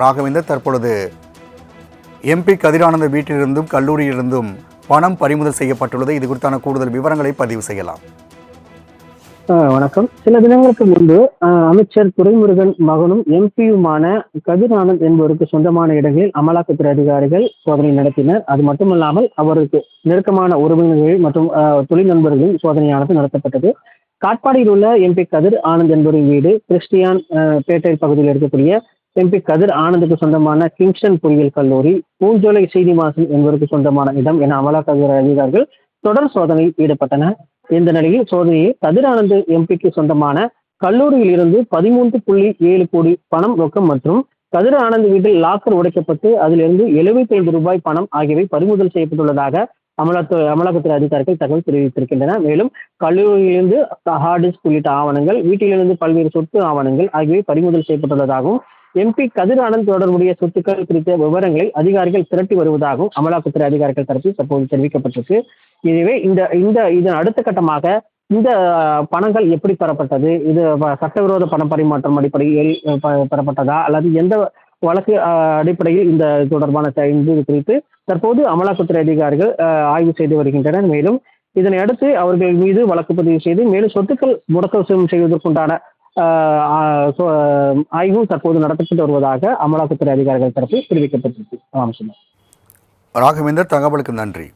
ராகவேந்தர், தற்பொழுது எம்பி கதிரானந்தர் வீட்டிலிருந்தும் கல்லூரியிலிருந்தும் பணம் பறிமுதல் செய்யப்பட்டுள்ளது. இது குறித்தான கூடுதல் விவரங்களை பதிவு செய்யலாம். வணக்கம். சில தினங்களுக்கு முன்பு அமைச்சர் துரைமுருகன் மகனும் எம்பியுமான கதிர் ஆனந்த் என்பவருக்கு சொந்தமான இடங்களில் அமலாக்கத்துறை அதிகாரிகள் சோதனை நடத்தினர். அது மட்டுமல்லாமல் அவருக்கு நெருக்கமான உறவினர்கள் மற்றும் தொழில் நண்பர்களின் சோதனையானது நடத்தப்பட்டது. காட்பாடியில் உள்ள எம்பி கதிர் ஆனந்த் என்பவரின் வீடு, கிறிஸ்டியான் பேட்டை பகுதியில் இருக்கக்கூடிய எம்பி கதிர் ஆனந்துக்கு சொந்தமான கிங்ஸ்டன் பொறியியல் கல்லூரி, பூஞ்சோலை சீனிவாசன் என்பவருக்கு சொந்தமான இடம் என அமலாக்கத்துறை அதிகாரிகள் தொடர் சோதனையில் ஈடுபட்டனர். இந்த நிலையில் சோதனையில் கதிர் ஆனந்த் எம்பிக்கு சொந்தமான கல்லூரியில் இருந்து 13.7 கோடி பணம் ரொக்கம் மற்றும் கதிர் ஆனந்த் வீட்டில் லாக்கர் உடைக்கப்பட்டு அதிலிருந்து 75 ரூபாய் பணம் ஆகியவை பறிமுதல் செய்யப்பட்டுள்ளதாக அமலாக்கத்துறை அதிகாரிகள் தகவல் தெரிவித்திருக்கின்றனர். மேலும் கல்லூரியிலிருந்து ஹார்ட் டிஸ்க் உள்ளிட்ட ஆவணங்கள், வீட்டிலிருந்து பல்வேறு சொத்து ஆவணங்கள் ஆகியவை பறிமுதல் செய்யப்பட்டுள்ளதாகவும், எம்பி கதிர் ஆனந்த் தொடர்புடைய சொத்துக்கள் குறித்த விவரங்களை அதிகாரிகள் திரட்டி வருவதாகவும் அமலாக்கத்துறை அதிகாரிகள் தரப்பில் தற்போது தெரிவிக்கப்பட்டிருக்கு. எனவே இதன் அடுத்த கட்டமாக இந்த பணங்கள் எப்படி பெறப்பட்டது, இது சட்டவிரோத பண பரிமாற்றம் அடிப்படையில் பெறப்பட்டதா அல்லது எந்த வழக்கு அடிப்படையில் இந்த தொடர்பான இது குறித்து தற்போது அமலாக்கத்துறை அதிகாரிகள் ஆய்வு செய்து வருகின்றனர். மேலும் இதனை அடுத்து அவர்கள் மீது வழக்கு பதிவு செய்து மேலும் சொத்துக்கள் முடக்கம் செய்வதற்குண்டான ஆய்வும் தற்போது நடத்தப்பட்டு வருவதாக அமலாக்கத்துறை அதிகாரிகள் தரப்பில் தெரிவிக்கப்பட்டிருக்கு. ராகவேந்தர், தகவலுக்கு நன்றி.